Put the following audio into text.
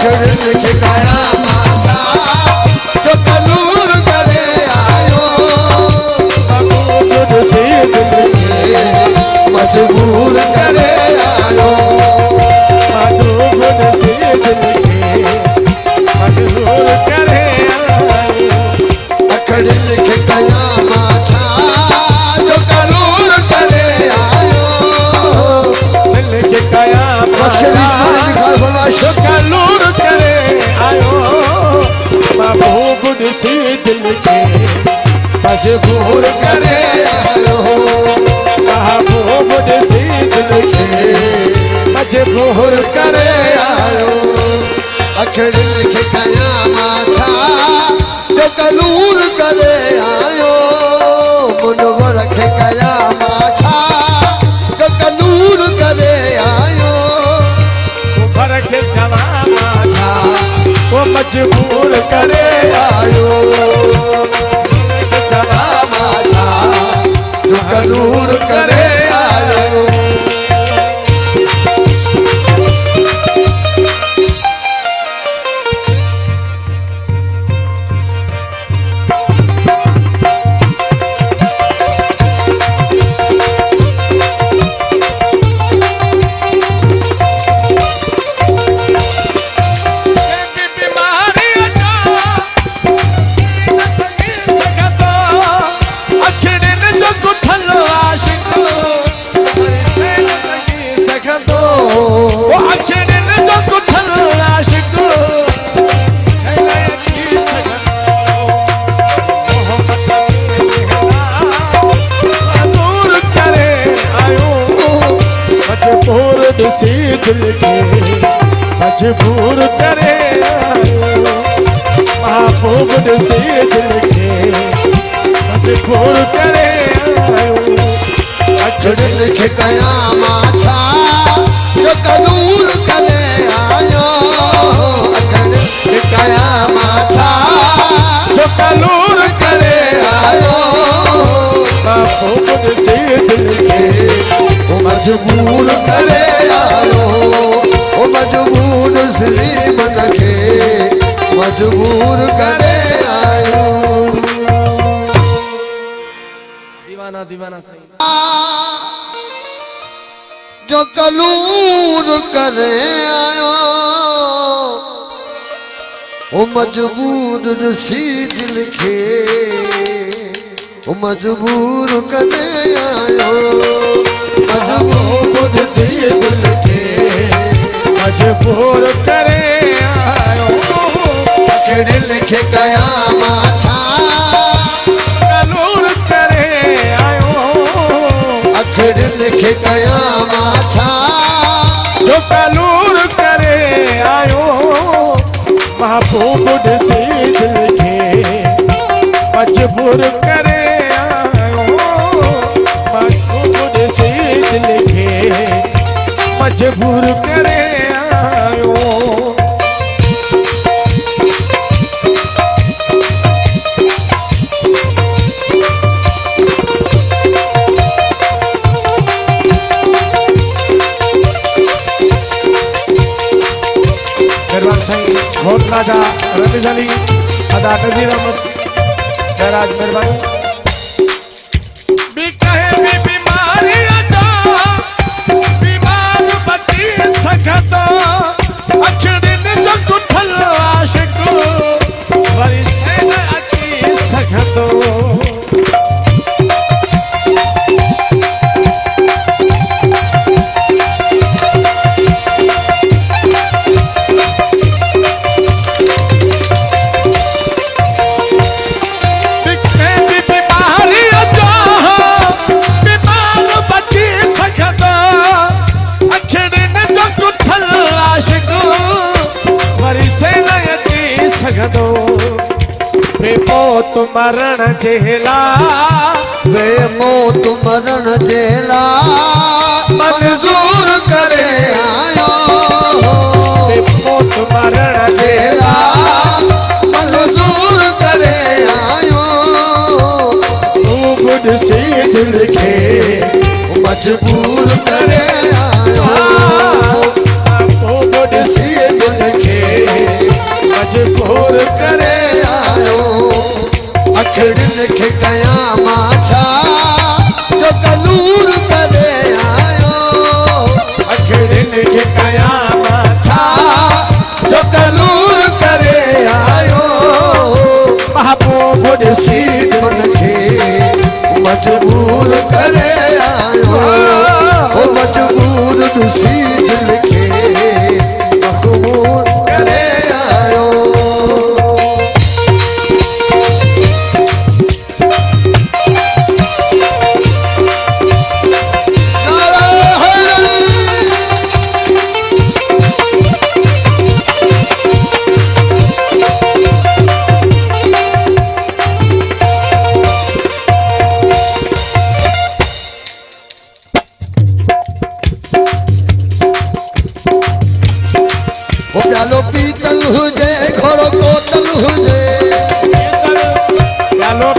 अखर लिखे काया माछा जो कलूर करे आयो महबूब से दिल के मजबूर करे आयो महबूब से दिल के मजबूर करे आयो अखर लिखे काया माछा जो कलूर करे आयो दिल के काया जो कलूर करे आयो महबूब से दिल के मजबूर करे आयो महबूब से दिल के मजबूर करे आयो अखर लिखे काया माछा जो कलूर करे आयो मुनवर रखे काया माछा जो कलूर करे आयो उभर के जवा माछा वो मजबूर करे आयो जवा माछा जो कलूर करे आयो से दिल के मजबूर करे आयो महबूब से दिल के मजबूर करे आयो अखर लिखे काया माछा जो कलूर करे आयो अखर लिखे काया माछा जो कलूर करे आयो महबूब से दिल के मजबूर करे आयो ओ मजबूर श्री मन के मजबूर करे आयो दीवाना दीवाना सही जो कलूर करे आयो ओ मजबूर सी दिल के ओ मजबूर करे आयो मजबूर सी दिल के मजबूर करे आयो अखर लिखे काया माछा कलूर करे आयो अखर लिखे काया माछा जो कलूर करे आयो महबूब से दिल के मजबूर करे आयो महबूब से दिल के मजबूर करे आयो मेहरबान साईं बहुत राजा रमेश अली अदा नजीर अहमद जयराज मेहरबानी भी कहे भी बीमारी अदा बीमार बती सकता अखड़िन जो कुठल आशिक वरी से न अची सकतो मौत मरण जेला वे मौत मरण जेला मंजूर करे आयो मौत मरण जेला मंजूर करे आयो गुड से दिल के मजबूर करे आयो गुड से दिल के रसीद मनखे मजबूर करे आयो ओ मजबूर रसीद लिखे मकबूल करे आयो प्यालो पीतल हुजे घोड़ो कोतल हुजे प्यालो